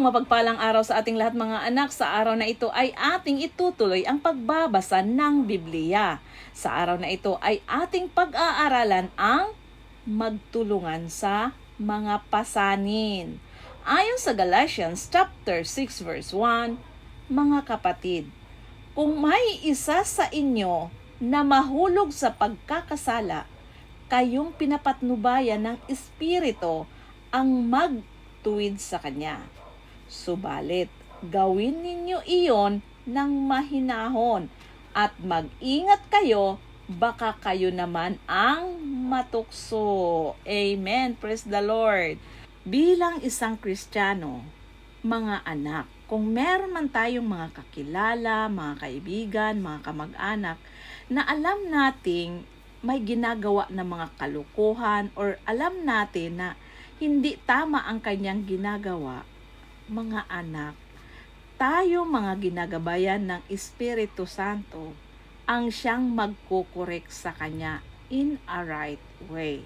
mapagpalang araw sa ating lahat mga anak. Sa araw na ito ay ating itutuloy ang pagbabasa ng Biblia. Sa araw na ito ay ating pag-aaralan ang magtulungan sa mga pasanin. Ayon sa Galatians chapter 6 verse 1, mga kapatid, kung may isa sa inyo na mahulog sa pagkakasala, kayong pinapatnubayan ng Espiritu ang magtuwid sa Kanya. Subalit, gawin ninyo iyon ng mahinahon at mag-ingat kayo, baka kayo naman ang matukso. Amen. Praise the Lord. Bilang isang Kristiyano, mga anak, kung meron man tayong mga kakilala, mga kaibigan, mga kamag-anak, na alam nating may ginagawa na mga kalukuhan or alam natin na hindi tama ang kanyang ginagawa, mga anak, tayo mga ginagabayan ng Espiritu Santo ang siyang magkukorek sa kanya in a right way.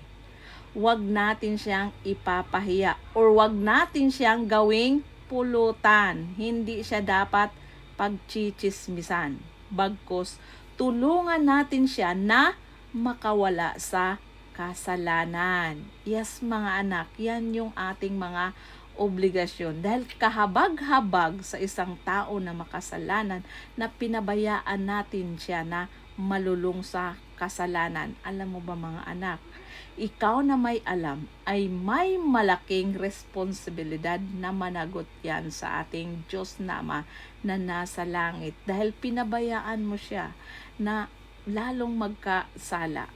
Huwag natin siyang ipapahiya or huwag natin siyang gawing pulutan. Hindi siya dapat pagchichismisan. Bagkus, tulungan natin siya na makawala sa kasalanan. Yes, mga anak, yan yung ating mga obligasyon. Dahil kahabag-habag sa isang tao na makasalanan na pinabayaan natin siya na malulung sa kasalanan. Alam mo ba mga anak, ikaw na may alam ay may malaking responsibilidad na managot yan sa ating Diyos na Ama na nasa langit. Dahil pinabayaan mo siya na lalong magkasala.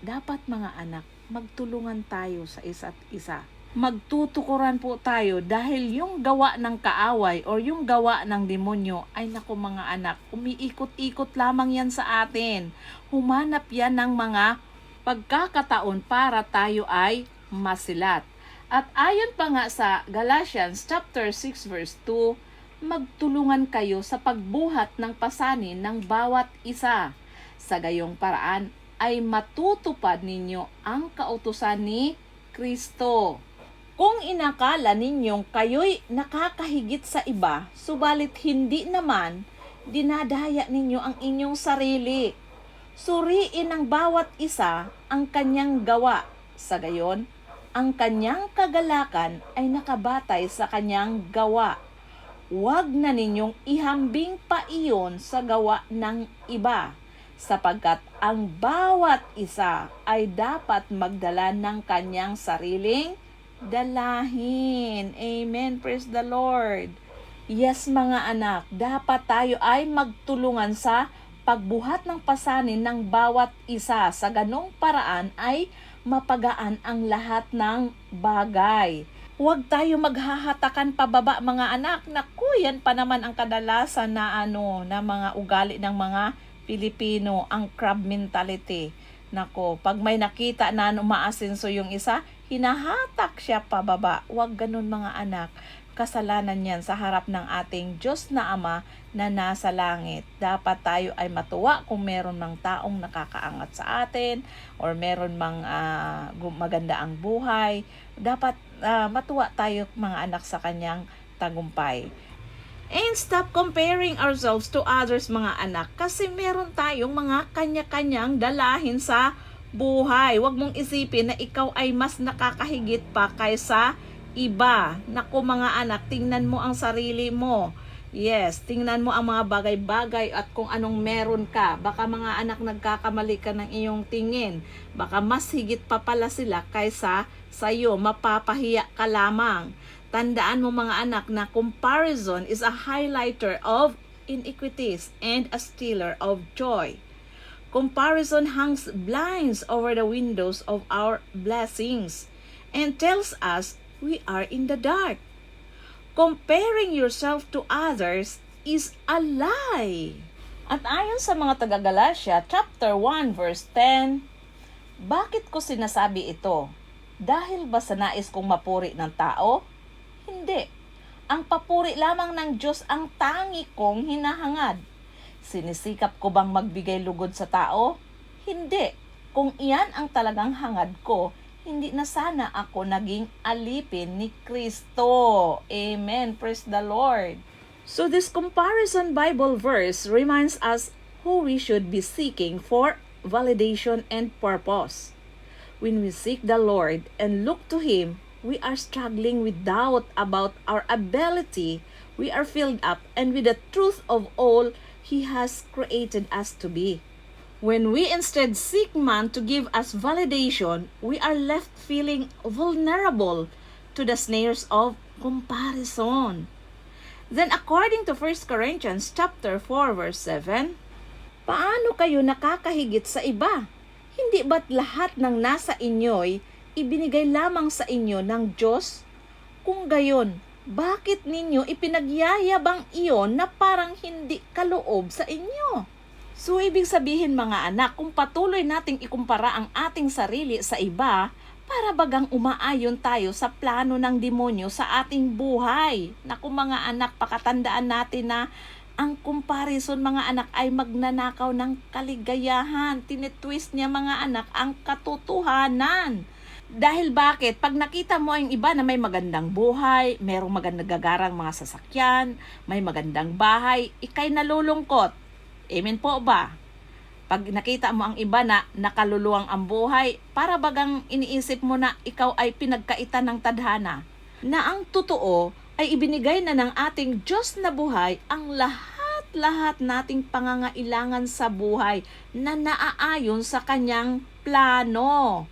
Dapat mga anak, magtulungan tayo sa isa't isa. Magtutukuran po tayo dahil yung gawa ng kaaway o yung gawa ng demonyo ay naku mga anak, umiikot-ikot lamang yan sa atin. Humanap yan ng mga pagkakataon para tayo ay masilat. At ayon pa nga sa Galatians chapter 6 verse 2, magtulungan kayo sa pagbuhat ng pasanin ng bawat isa. Sa gayong paraan ay matutupad ninyo ang kautusan ni Kristo. Kung inakala ninyong kayo'y nakakahigit sa iba, subalit hindi naman, dinadaya ninyo ang inyong sarili. Suriin ng bawat isa ang kanyang gawa. Sa gayon, ang kanyang kagalakan ay nakabatay sa kanyang gawa. Huwag na ninyong ihambing pa iyon sa gawa ng iba, sapagkat ang bawat isa ay dapat magdala ng kanyang sariling dalahin. Amen. Praise the Lord. Yes, mga anak, dapat tayo ay magtulungan sa pagbuhat ng pasanin ng bawat isa. Sa ganong paraan ay mapagaan ang lahat ng bagay. Huwag tayo maghahatakan pababa mga anak. Naku, yan pa naman ang kadalasan na na mga ugali ng mga Pilipino, ang crab mentality. Nako, pag may nakita na umaasenso yung isa, hinahatak siya pababa. Huwag ganun mga anak. Kasalanan yan sa harap ng ating Diyos na Ama na nasa langit. Dapat tayo ay matuwa kung meron mang taong nakakaangat sa atin or meron mang maganda ang buhay. Dapat matuwa tayo mga anak sa kanyang tagumpay. And stop comparing ourselves to others mga anak, kasi meron tayong mga kanya-kanyang dalahin sa buhay. Huwag mong isipin na ikaw ay mas nakakahigit pa kaysa iba. Naku mga anak, tingnan mo ang sarili mo. Yes, tingnan mo ang mga bagay-bagay at kung anong meron ka. Baka mga anak nagkakamali ka ng iyong tingin. Baka mas higit pa pala sila kaysa sa'yo. Mapapahiya ka lamang. Tandaan mo mga anak na comparison is a highlighter of iniquities and a stealer of joy. Comparison hangs blinds over the windows of our blessings and tells us we are in the dark. Comparing yourself to others is a lie. At ayon sa mga taga-Galatia, chapter 1, verse 10, bakit ko sinasabi ito? Dahil ba sa nais kong mapuri ng tao? Hindi. Ang papuri lamang ng Diyos ang tangi kong hinahangad. Sinisikap ko bang magbigay lugod sa tao? Hindi. Kung iyan ang talagang hangad ko, hindi na sana ako naging alipin ni Kristo. Amen. Praise the Lord. So this comparison Bible verse reminds us who we should be seeking for validation and purpose. When we seek the Lord and look to Him, we are struggling with doubt about our ability. We are filled up and with the truth of all He has created us to be. When we instead seek man to give us validation, we are left feeling vulnerable to the snares of comparison. Then according to 1 Corinthians chapter 4 verse 7, paano kayo nakakahigit sa iba? Hindi ba't lahat ng nasa inyo'y ibinigay lamang sa inyo ng Diyos? Kung gayon, bakit ninyo ipinagyayabang iyon na parang hindi kaloob sa inyo? So, ibig sabihin mga anak, kung patuloy nating ikumpara ang ating sarili sa iba, para bagang umaayon tayo sa plano ng demonyo sa ating buhay. Naku mga anak, pakatandaan natin na ang comparison mga anak ay magnanakaw ng kaligayahan. Tinitwist niya mga anak ang katotohanan. Dahil bakit? Pag nakita mo ang iba na may magandang buhay, merong magandang mga sasakyan, may magandang bahay, ikay nalulungkot. Amen po ba? Pag nakita mo ang iba na nakaluluwang ang buhay, para bagang iniisip mo na ikaw ay pinagkaitan ng tadhana. Na ang totoo ay ibinigay na ng ating Diyos na buhay ang lahat nating pangangailangan sa buhay na naaayon sa kanyang plano.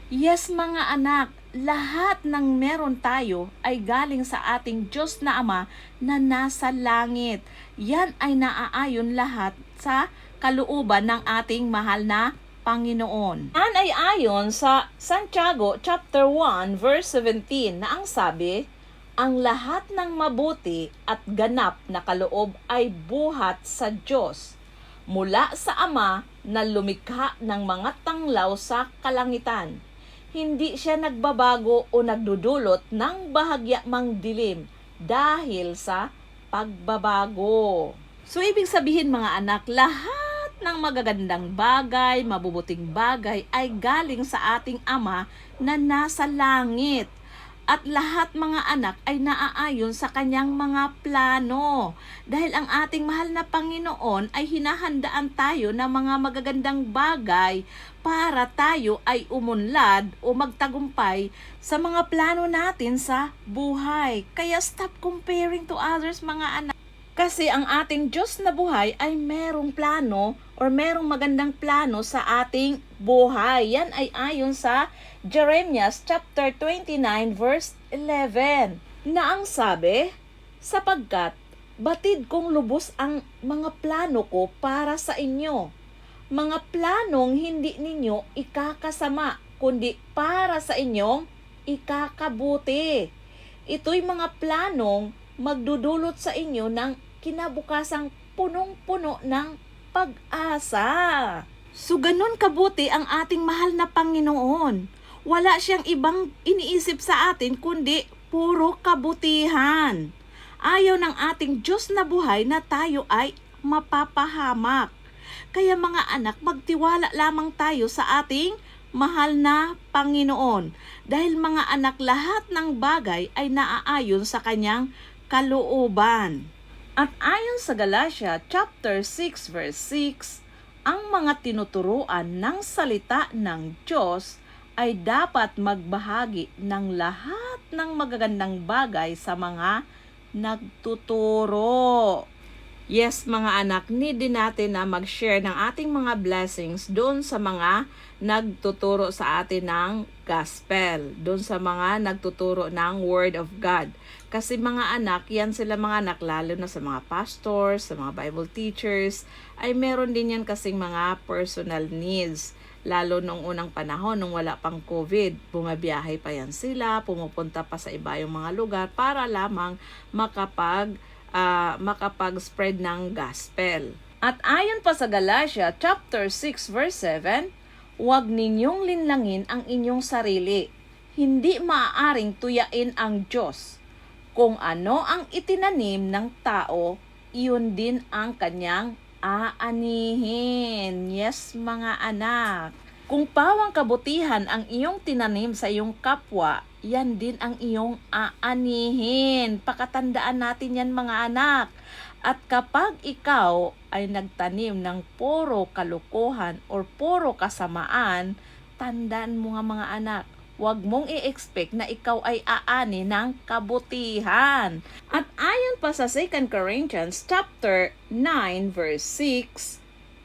Yes mga anak, lahat ng meron tayo ay galing sa ating Diyos na Ama na nasa langit. Yan ay naaayon lahat sa kalooban ng ating mahal na Panginoon. Yan ay ayon sa Santiago chapter 1 verse 17 na ang sabi, ang lahat ng mabuti at ganap na kaloob ay buhat sa Diyos, mula sa Ama na lumikha ng mga tanglaw sa kalangitan. Hindi siya nagbabago o nagdudulot ng bahagya mang dilim dahil sa pagbabago. So, ibig sabihin mga anak, lahat ng magagandang bagay, mabubuting bagay ay galing sa ating Ama na nasa langit. At lahat mga anak ay naaayon sa kanyang mga plano. Dahil ang ating mahal na Panginoon ay hinahandaan tayo ng mga magagandang bagay para tayo ay umunlad o magtagumpay sa mga plano natin sa buhay. Kaya stop comparing to others mga anak. Kasi ang ating Diyos na buhay ay merong plano or merong magandang plano sa ating buhay. Yan ay ayon sa Jeremiah chapter 29 verse 11 na ang sabi, sapagkat batid kong lubos ang mga plano ko para sa inyo. Mga planong hindi ninyo ikakasama, kundi para sa inyong ikakabuti. Ito'y mga planong magdudulot sa inyo ng kinabukasang punong-puno ng pag-asa. So ganun kabuti ang ating mahal na Panginoon. Wala siyang ibang iniisip sa atin kundi puro kabutihan. Ayaw ng ating Diyos na buhay na tayo ay mapapahamak. Kaya mga anak, magtiwala lamang tayo sa ating mahal na Panginoon. Dahil mga anak, lahat ng bagay ay naaayon sa kanyang kalooban. At ayon sa Galatia chapter 6 verse 6, ang mga tinuturuan ng salita ng Diyos ay dapat magbahagi ng lahat ng magagandang bagay sa mga nagtuturo. Yes mga anak, need din natin na mag-share ng ating mga blessings doon sa mga nagtuturo sa atin ng gospel, doon sa mga nagtuturo ng Word of God. Kasi mga anak, yan sila mga anak, lalo na sa mga pastors, sa mga Bible teachers, ay meron din yan kasing mga personal needs. Lalo nung unang panahon, nung wala pang COVID, bumabiyahe pa yan sila, pumupunta pa sa iba yung mga lugar para lamang makapag-spread ng gospel. At ayon pa sa Galatia chapter 6 verse 7, huwag ninyong linlangin ang inyong sarili. Hindi maaaring tuyain ang Diyos. Kung ano ang itinanim ng tao, iyon din ang kanyang aanihin. Yes, mga anak. Kung pawang kabutihan ang iyong tinanim sa iyong kapwa, yan din ang iyong aanihin. Pakatandaan natin yan mga anak. At kapag ikaw ay nagtanim ng puro kalukuhan or puro kasamaan, tandaan mo nga mga anak, huwag mong i-expect na ikaw ay aani ng kabutihan. At ayon pa sa 2 Corinthians chapter 9 verse 6,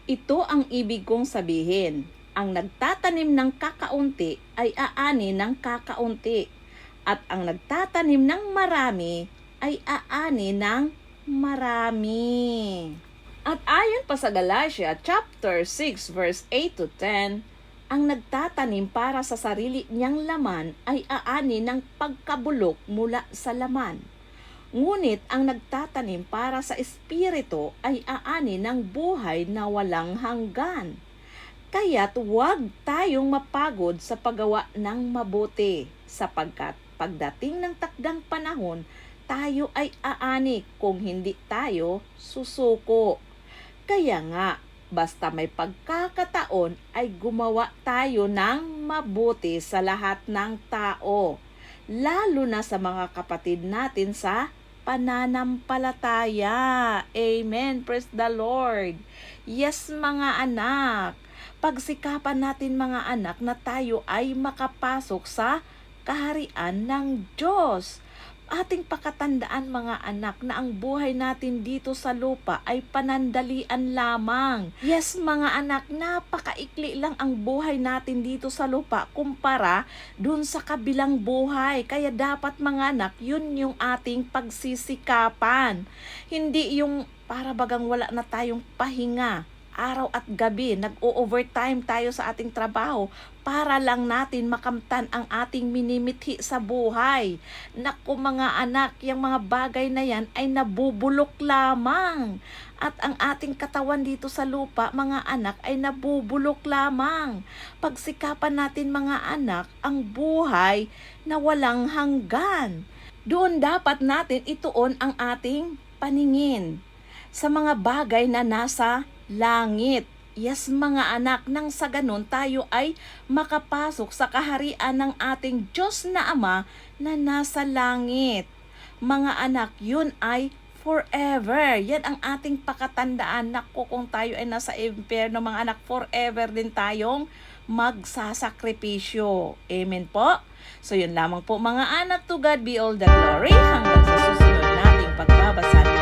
ito ang ibig kong sabihin. Ang nagtatanim ng kakaunti ay aani ng kakaunti. At ang nagtatanim ng marami ay aani ng marami. At ayon pa sa Galatia chapter 6 verse 8 to 10, ang nagtatanim para sa sarili niyang laman ay aani ng pagkabulok mula sa laman. Ngunit ang nagtatanim para sa espiritu ay aani ng buhay na walang hanggan. Kaya't huwag tayong mapagod sa paggawa ng mabuti, sapagkat pagdating ng takdang panahon, tayo ay aani kung hindi tayo susuko. Kaya nga, basta may pagkakataon ay gumawa tayo ng mabuti sa lahat ng tao, lalo na sa mga kapatid natin sa pananampalataya. Amen. Praise the Lord. Yes mga anak, pagsikapan natin mga anak na tayo ay makapasok sa kaharian ng Diyos. Ating pakatandaan mga anak na ang buhay natin dito sa lupa ay panandalian lamang. Yes mga anak, napakaikli lang ang buhay natin dito sa lupa kumpara dun sa kabilang buhay. Kaya dapat mga anak, yun yung ating pagsisikapan. Hindi yung para bagang wala na tayong pahinga. Araw at gabi, nag-o-overtime tayo sa ating trabaho para lang natin makamtan ang ating minimithi sa buhay. Naku mga anak, yung mga bagay na yan ay nabubulok lamang. At ang ating katawan dito sa lupa, mga anak, ay nabubulok lamang. Pagsikapan natin mga anak, ang buhay na walang hanggan. Doon dapat natin ituon ang ating paningin sa mga bagay na nasa langit. Yes mga anak, nang sa ganun tayo ay makapasok sa kaharian ng ating Diyos na Ama na nasa langit. Mga anak, yun ay forever. Yan ang ating pakatandaan. Naku, kung tayo ay nasa impyerno mga anak, forever din tayong magsasakripisyo. Amen po? So yun lamang po mga anak, to God be all the glory. Hanggang sa susunod nating pagbabasa